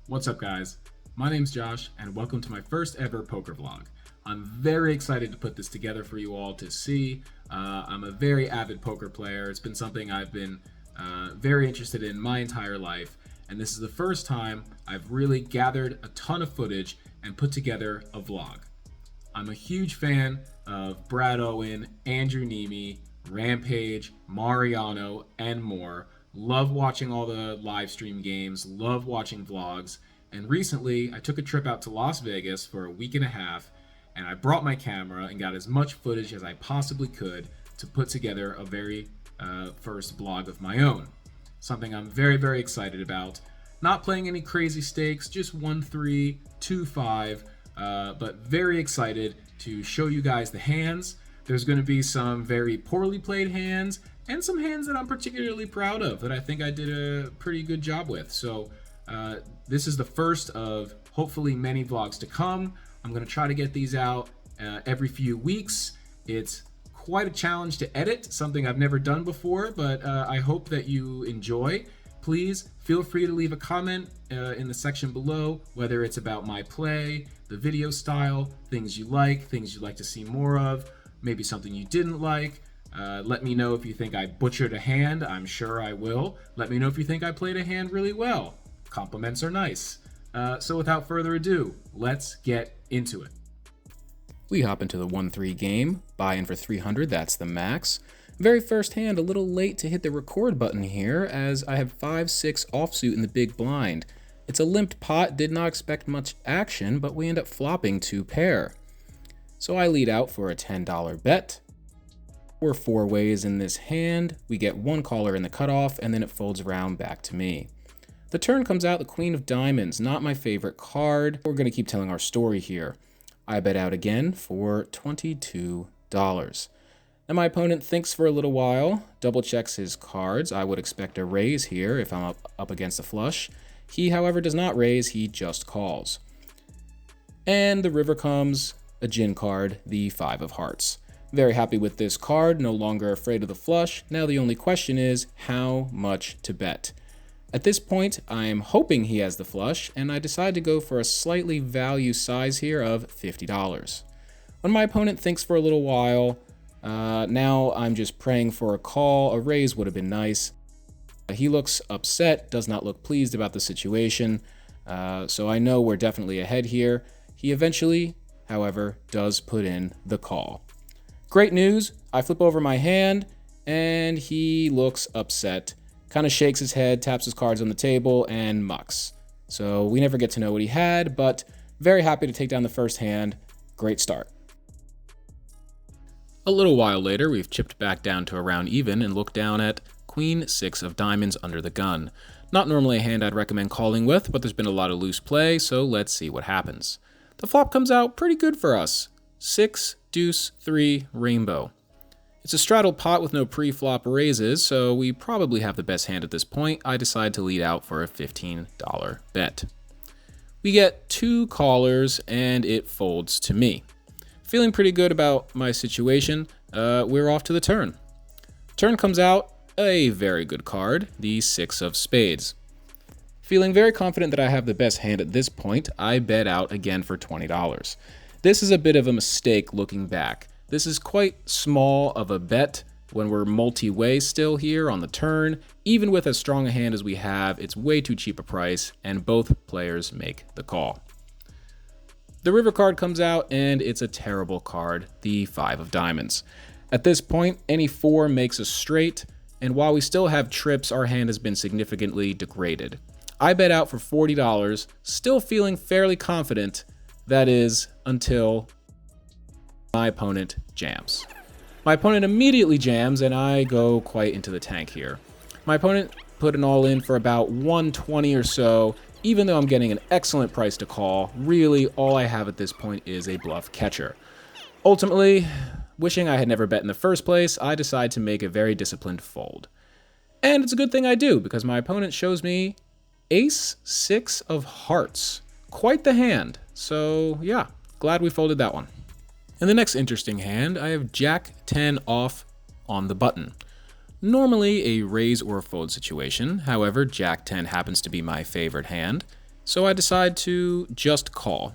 What's up, guys? My name's Josh, and welcome to my first ever poker vlog. I'm very excited to put this together for you all to see. I'm a very avid poker player. It's been something I've been very interested in my entire life, and this is the first time I've really gathered a ton of footage and put together a vlog. I'm a huge fan of Brad Owen, Andrew Nemi, Rampage, Mariano, and more. Love watching all the live stream games, love watching vlogs, and recently I took a trip out to Las Vegas for a week and a half, and I brought my camera and got as much footage as I possibly could to put together a very first vlog of my own. Something I'm very excited about. Not playing any crazy stakes, just 1-3, 2-5, but very excited to show you guys the hands. There's going to be some very poorly played hands and some hands that I'm particularly proud of that I think I did a pretty good job with. So this is the first of hopefully many vlogs to come. I'm going to try to get these out every few weeks. It's quite a challenge to edit, something I've never done before, but I hope that you enjoy. Please feel free to leave a comment in the section below, whether it's about my play, the video style, things you'd like to see more of, maybe something you didn't like. Let me know if you think I butchered a hand. I'm sure I will. Let me know if you think I played a hand really well. Compliments are nice. So without further ado, let's get into it. We hop into the 1-3 game, buy in for 300, that's the max. Very first hand, a little late to hit the record button here, as I have 5-6 offsuit in the big blind. It's a limped pot, did not expect much action, but we end up flopping 2 pair. So I lead out for a $10 bet. We're 4 ways in this hand, we get 1 caller in the cutoff, and then it folds around back to me. The turn comes out the Queen of Diamonds, not my favorite card. We're going to keep telling our story here. I bet out again for $22. Now my opponent thinks for a little while, double checks his cards. I would expect a raise here if I'm up against a flush. He, however, does not raise, he just calls. And the river comes, a gin card, the 5 of hearts. Very happy with this card, no longer afraid of the flush. Now the only question is how much to bet. At this point, I'm hoping he has the flush, and I decide to go for a slightly value size here of $50. When my opponent thinks for a little while, now I'm just praying for a call. A raise would have been nice. He looks upset, does not look pleased about the situation, so I know we're definitely ahead here. He eventually, however, does put in the call. Great news, I flip over my hand, and he looks upset. Kind of shakes his head, taps his cards on the table, and mucks. So we never get to know what he had, but very happy to take down the first hand. Great start. A little while later, we've chipped back down to around even and look down at Queen 6 of Diamonds under the gun. Not normally a hand I'd recommend calling with, but there's been a lot of loose play, so let's see what happens. The flop comes out pretty good for us. 6, deuce, 3, rainbow. It's a straddled pot with no pre-flop raises, so we probably have the best hand at this point. I decide to lead out for a $15 bet. We get 2 callers, and it folds to me. Feeling pretty good about my situation, we're off to the turn. Turn comes out, a very good card, the 6 of spades. Feeling very confident that I have the best hand at this point, I bet out again for $20. This is a bit of a mistake looking back. This is quite small of a bet when we're multi-way still here on the turn. Even with as strong a hand as we have, it's way too cheap a price, and both players make the call. The river card comes out, and it's a terrible card, the 5 of diamonds. At this point, any 4 makes a straight, and while we still have trips, our hand has been significantly degraded. I bet out for $40, still feeling fairly confident, that is, until my opponent jams. My opponent immediately jams, and I go quite into the tank here. My opponent put an all in for about 120 or so. Even though I'm getting an excellent price to call, really all I have at this point is a bluff catcher. Ultimately, wishing I had never bet in the first place, I decide to make a very disciplined fold. And it's a good thing I do, because my opponent shows me ace 6 of hearts. Quite the hand. So yeah, glad we folded that one. In the next interesting hand, I have Jack 10 off on the button. Normally a raise or fold situation, however, Jack 10 happens to be my favorite hand. so I decide to just call.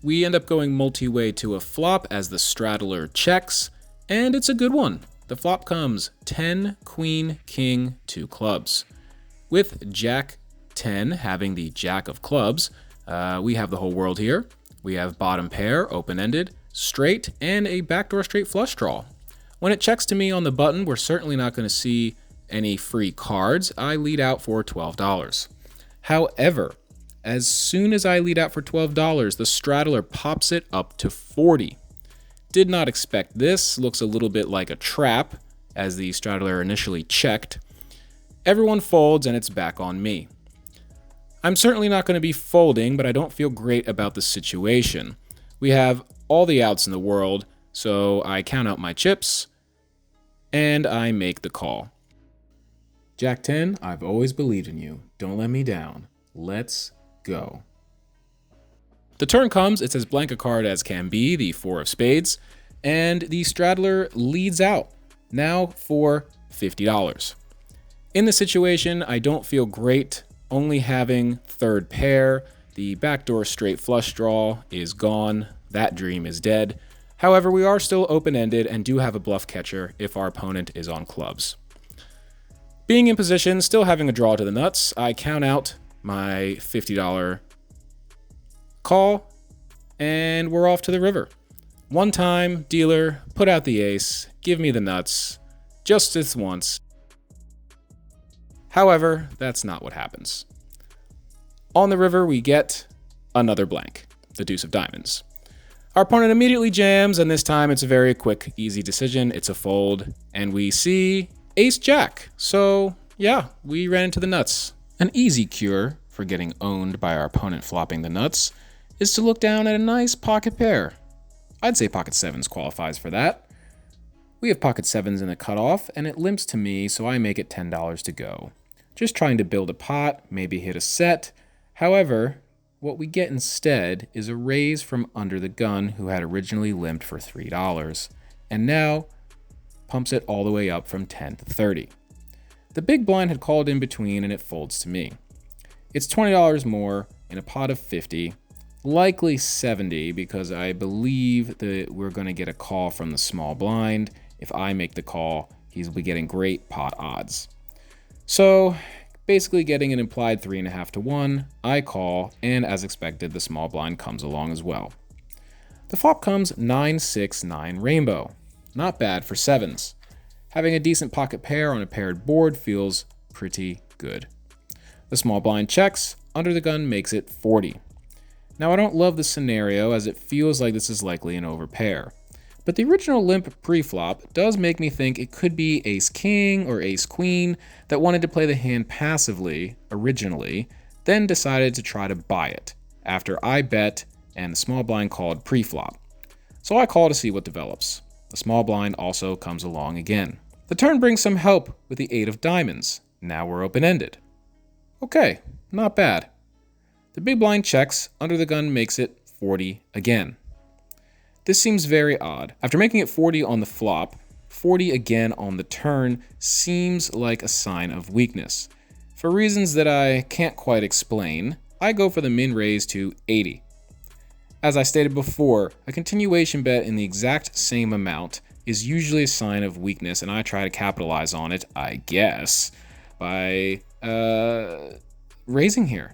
We end up going multi-way to a flop as the straddler checks, and it's a good one. The flop comes 10, queen, king, 2 clubs. With Jack 10 having the Jack of clubs, we have the whole world here. We have bottom pair, open-ended, straight, and a backdoor straight flush draw. When it checks to me on the button, we're certainly not going to see any free cards. I lead out for $12. However, as soon as I lead out for $12, the straddler pops it up to 40. Did not expect this. Looks a little bit like a trap, as the straddler initially checked. Everyone folds, and it's back on me. I'm certainly not going to be folding, but I don't feel great about the situation. We have all the outs in the world, so I count out my chips, and I make the call. Jack 10, I've always believed in you. Don't let me down. Let's go. The turn comes, it's as blank a card as can be, the 4 of spades, and the straddler leads out, now for $50. In the situation, I don't feel great, only having third pair. The backdoor straight flush draw is gone. That dream is dead. However, we are still open-ended and do have a bluff catcher if our opponent is on clubs. Being in position, still having a draw to the nuts, I count out my $50 call, and we're off to the river. One time, dealer, put out the ace, give me the nuts, just this once. However, that's not what happens. On the river, we get another blank, the deuce of diamonds. Our opponent immediately jams, and this time it's a very quick, easy decision. It's a fold, and we see ace-jack. So, yeah, we ran into the nuts. An easy cure for getting owned by our opponent flopping the nuts is to look down at a nice pocket pair. I'd say pocket sevens qualifies for that. We have pocket sevens in the cutoff, and it limps to me, so I make it $10 to go. Just trying to build a pot, maybe hit a set. However, what we get instead is a raise from under the gun, who had originally limped for $3, and now pumps it all the way up from 10 to 30. The big blind had called in between, and it folds to me. It's $20 more in a pot of 50, likely 70, because I believe that we're going to get a call from the small blind. If I make the call, he's be getting great pot odds. So basically getting an implied 3.5 to 1, I call, and as expected, the small blind comes along as well. The flop comes 9-6-9 rainbow. Not bad for sevens. Having a decent pocket pair on a paired board feels pretty good. The small blind checks, under the gun makes it 40. Now I don't love the scenario, as it feels like this is likely an overpair. But the original limp pre-flop does make me think it could be ace-king or ace-queen that wanted to play the hand passively originally, then decided to try to buy it, after I bet and the small blind called pre-flop. So I call to see what develops. The small blind also comes along again. The turn brings some help with the 8 of diamonds. Now we're open-ended. Okay, not bad. The big blind checks, under the gun makes it 40 again. This seems very odd. After making it 40 on the flop, 40 again on the turn seems like a sign of weakness. For reasons that I can't quite explain, I go for the min raise to 80. As I stated before, a continuation bet in the exact same amount is usually a sign of weakness, and I try to capitalize on it, I guess, by raising here.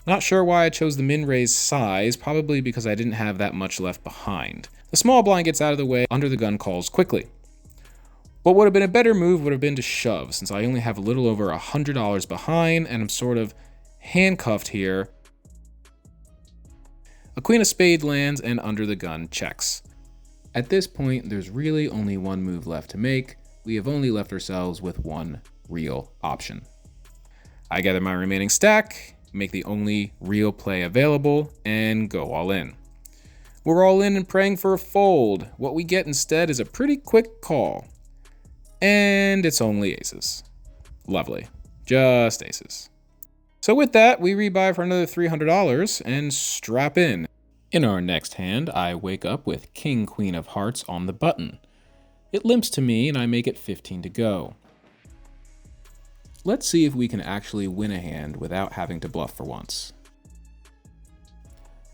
Not sure why I chose the min raise size, probably because I didn't have that much left behind. The small blind gets out of the way, under the gun calls quickly. What would have been a better move would have been to shove, since I only have a little over $100 behind, and I'm sort of handcuffed here. A queen of spades lands, and under the gun checks. At this point, there's really only one move left to make. We have only left ourselves with one real option. I gather my remaining stack, make the only real play available, and go all in. We're all in and praying for a fold. What we get instead is a pretty quick call. And it's only aces. Lovely. Just aces. So with that, we rebuy for another $300 and strap in. In our next hand, I wake up with King Queen of Hearts on the button. It limps to me and I make it 15 to go. let's see if we can actually win a hand without having to bluff for once.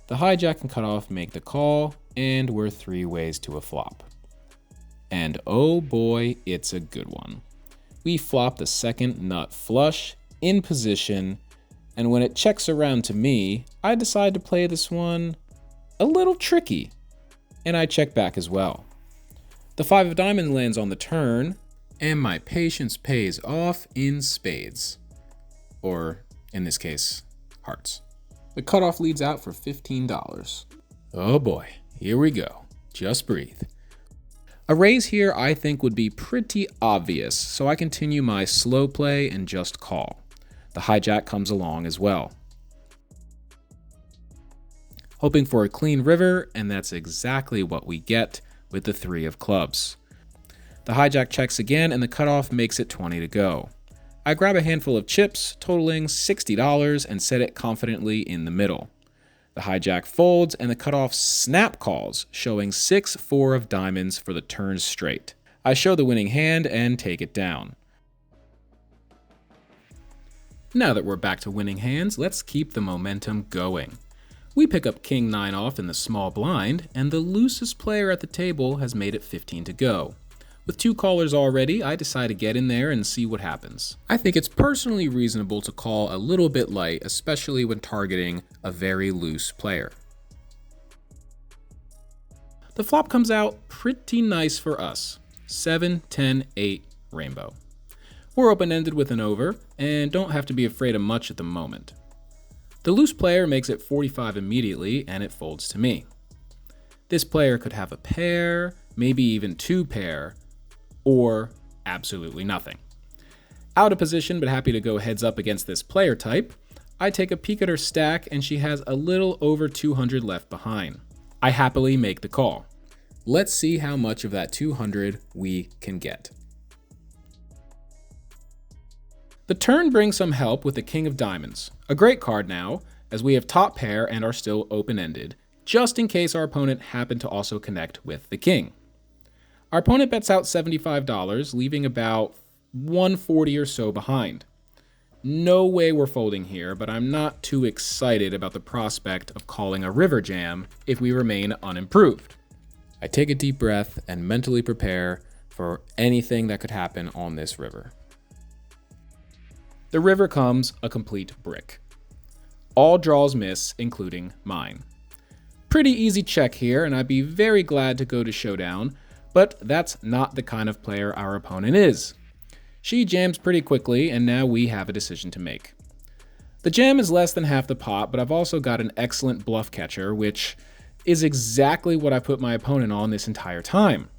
The hijack and cutoff make the call, and we're 3 ways to a flop. And oh boy, it's a good one. We flop the second nut flush in position, and when it checks around to me, I decide to play this one a little tricky, and I check back as well. The 5 of diamonds lands on the turn, and my patience pays off in spades. Or, in this case, hearts. The cutoff leads out for $15. Oh boy, here we go. Just breathe. A raise here I think would be pretty obvious, so I continue my slow play and just call. The hijack comes along as well. Hoping for a clean river, and that's exactly what we get with the 3 of clubs. The hijack checks again, and the cutoff makes it 20 to go. I grab a handful of chips, totaling $60, and set it confidently in the middle. The hijack folds, and the cutoff snap calls, showing 6-4 of diamonds for the turn straight. I show the winning hand and take it down. Now that we're back to winning hands, let's keep the momentum going. We pick up King 9 off in the small blind, and the loosest player at the table has made it 15 to go. With 2 callers already, I decide to get in there and see what happens. I think it's personally reasonable to call a little bit light, especially when targeting a very loose player. The flop comes out pretty nice for us. 7, 10, 8, rainbow. We're open-ended with an over, and don't have to be afraid of much at the moment. The loose player makes it 45 immediately, and it folds to me. This player could have a pair, maybe even 2 pair, or absolutely nothing. Out of position, but happy to go heads up against this player type, I take a peek at her stack, and she has a little over 200 left behind. I happily make the call. Let's see how much of that 200 we can get. The turn brings some help with the King of Diamonds, a great card now, as we have top pair and are still open-ended, just in case our opponent happened to also connect with the King. Our opponent bets out $75, leaving about $140 or so behind. No way we're folding here, but I'm not too excited about the prospect of calling a river jam if we remain unimproved. I take a deep breath and mentally prepare for anything that could happen on this river. The river comes a complete brick. All draws miss, including mine. Pretty easy check here, and I'd be very glad to go to showdown, but that's not the kind of player our opponent is. She jams pretty quickly, and now we have a decision to make. The jam is less than half the pot, but I've also got an excellent bluff catcher, which is exactly what I put my opponent on this entire time.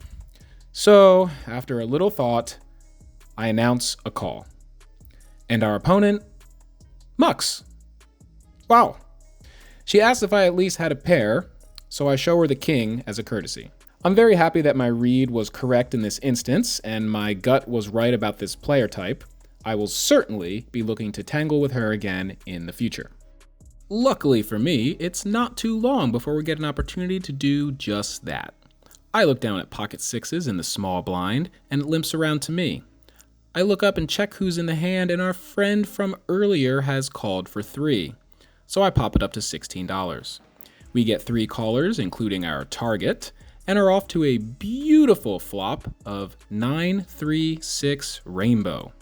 So, after a little thought, I announce a call. And our opponent mucks. Wow. She asks if I at least had a pair, so I show her the king as a courtesy. I'm very happy that my read was correct in this instance, and my gut was right about this player type. I will certainly be looking to tangle with her again in the future. Luckily for me, it's not too long before we get an opportunity to do just that. I look down at pocket sixes in the small blind, and it limps around to me. I look up and check who's in the hand, and our friend from earlier has called for 3. So I pop it up to $16. We get 3 callers, including our target, and are off to a beautiful flop of 9, 3, 6 rainbow.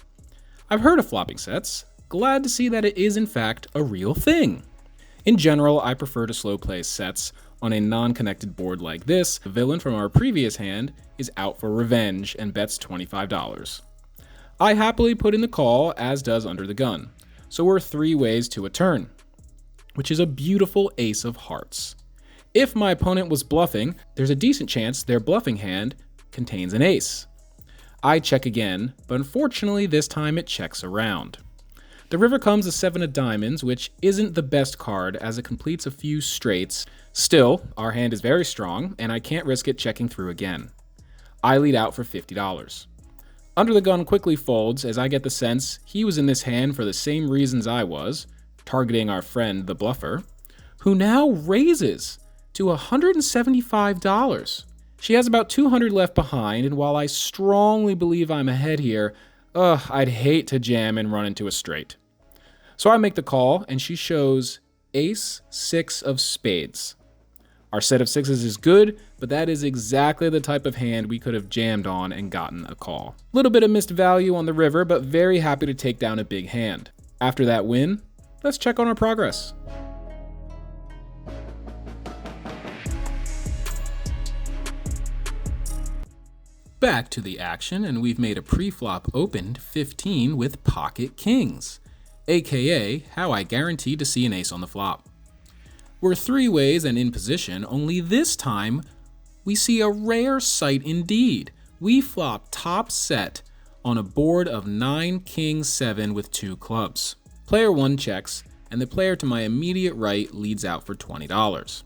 I've heard of flopping sets, glad to see that it is in fact a real thing. In general, I prefer to slow play sets on a non-connected board like this. The villain from our previous hand is out for revenge and bets $25. I happily put in the call, as does Under the Gun, so we're 3 ways to a turn, which is a beautiful ace of hearts. If my opponent was bluffing, there's a decent chance their bluffing hand contains an ace. I check again, but unfortunately this time it checks around. The river comes a 7 of diamonds, which isn't the best card as it completes a few straights. Still, our hand is very strong, and I can't risk it checking through again. I lead out for $50. Under the Gun quickly folds as I get the sense he was in this hand for the same reasons I was, targeting our friend the bluffer, who now raises to $175. She has about 200 left behind, and while I strongly believe I'm ahead here, Ugh, I'd hate to jam and run into a straight. So I make the call, and she shows ace 6 of spades. Our set of sixes is good, but that is exactly the type of hand we could have jammed on and gotten a call. Little bit of missed value on the river, but very happy to take down a big hand. After that win, let's check on our progress. Back to the action, and we've made a pre-flop opened 15 with pocket kings, aka how I guaranteed to see an ace on the flop. We're 3 ways and in position, only this time we see a rare sight indeed. We flop top set on a board of 9 king 7 with 2 clubs. Player 1 checks, and the player to my immediate right leads out for $20.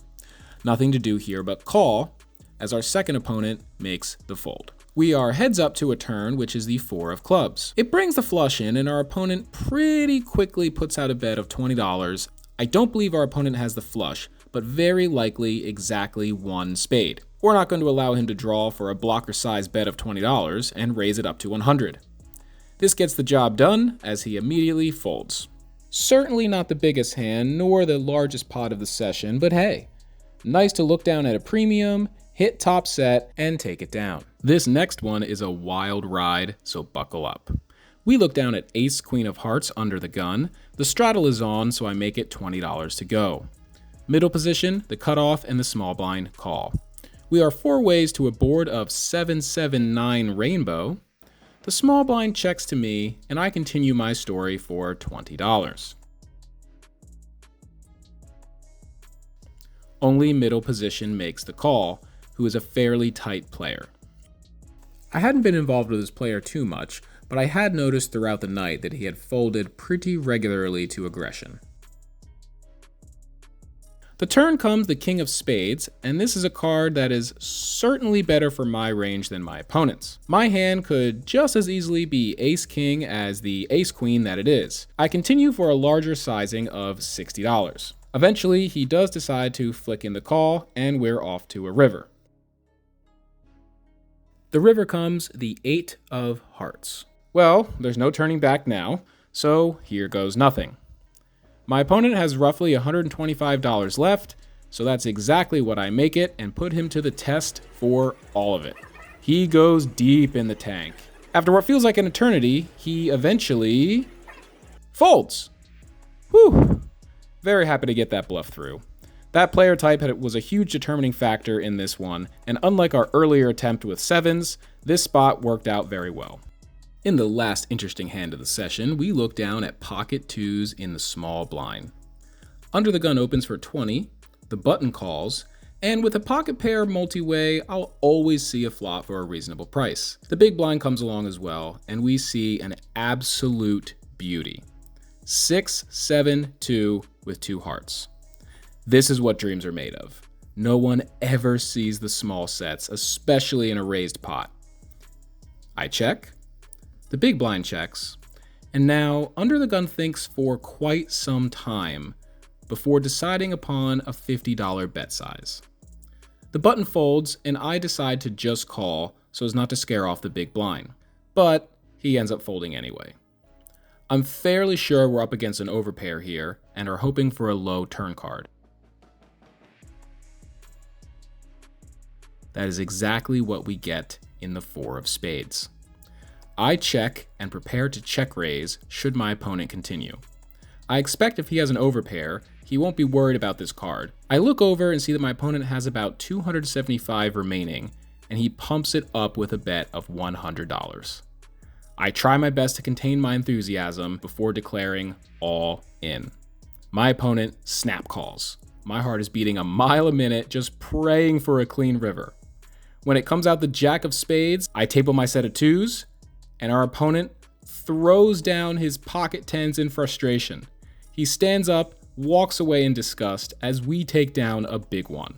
Nothing to do here but call, as our second opponent makes the fold. We are heads up to a turn, which is the 4 of clubs. It brings the flush in, and our opponent pretty quickly puts out a bet of $20. I don't believe our opponent has the flush, but very likely exactly 1 spade. We're not going to allow him to draw for a blocker-sized bet of $20 and raise it up to $100. This gets the job done, as he immediately folds. Certainly not the biggest hand, nor the largest pot of the session, but hey, nice to look down at a premium, hit top set, and take it down. This next one is a wild ride, so buckle up. We look down at ace queen of hearts under the gun. The straddle is on, so I make it $20 to go. Middle position, the cutoff, and the small blind call. We are 4 ways to a board of 7-7-9 rainbow. The small blind checks to me, and I continue my story for $20. Only middle position makes the call, who is a fairly tight player. I hadn't been involved with this player too much, but I had noticed throughout the night that he had folded pretty regularly to aggression. The turn comes the king of spades, and this is a card that is certainly better for my range than my opponent's. My hand could just as easily be ace-king as the ace-queen that it is. I continue for a larger sizing of $60. Eventually, he does decide to flick in the call, and we're off to a river. The river comes the 8 of hearts. Well, there's no turning back now, so here goes nothing. My opponent has roughly $125 left, so that's exactly what I make it and put him to the test for all of it. He goes deep in the tank. After what feels like an eternity, he eventually folds. Whew. Very happy to get that bluff through. That player type was a huge determining factor in this one, and unlike our earlier attempt with 7s, this spot worked out very well. In the last interesting hand of the session, we look down at pocket 2s in the small blind. Under the gun opens for 20, the button calls, and with a pocket pair multi-way, I'll always see a flop for a reasonable price. The big blind comes along as well, and we see an absolute beauty. 6-7-2 with 2 hearts. This is what dreams are made of. No one ever sees the small sets, especially in a raised pot. I check, the big blind checks, and now under the gun thinks for quite some time before deciding upon a $50 bet size. The button folds, and I decide to just call so as not to scare off the big blind, but he ends up folding anyway. I'm fairly sure we're up against an overpair here and are hoping for a low turn card. That is exactly what we get in the 4 of spades. I check and prepare to check raise should my opponent continue. I expect if he has an overpair, he won't be worried about this card. I look over and see that my opponent has about $275 remaining, and he pumps it up with a bet of $100. I try my best to contain my enthusiasm before declaring all in. My opponent snap calls. My heart is beating a mile a minute, just praying for a clean river. When it comes out the jack of spades, I table my set of 2s, and our opponent throws down his pocket 10s in frustration. He stands up, walks away in disgust as we take down a big one.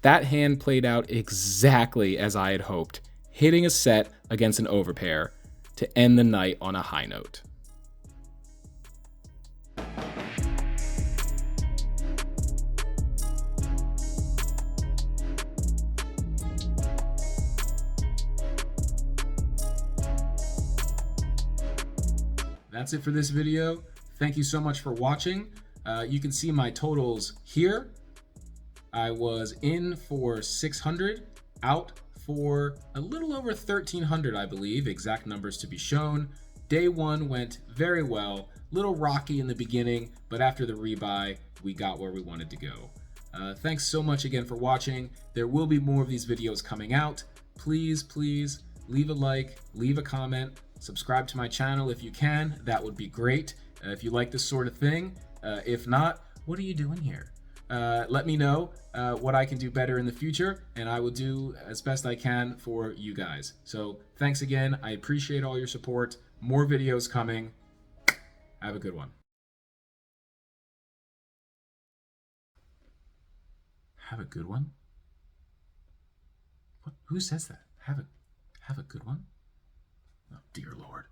That hand played out exactly as I had hoped, hitting a set against an overpair to end the night on a high note. that's it for this video. Thank you so much for watching. You can see my totals here. I was in for 600, out for a little over 1,300, I believe, exact numbers to be shown. Day one went very well, little rocky in the beginning, but after the rebuy, we got where we wanted to go. Thanks so much again for watching. There will be more of these videos coming out. Please leave a like, leave a comment, subscribe to my channel if you can. That would be great if you like this sort of thing. If not, what are you doing here? Let me know what I can do better in the future, and I will do as best I can for you guys. So thanks again. I appreciate all your support. More videos coming. Have a good one. Have a good one? What? Who says that? Have a good one? Oh, dear Lord.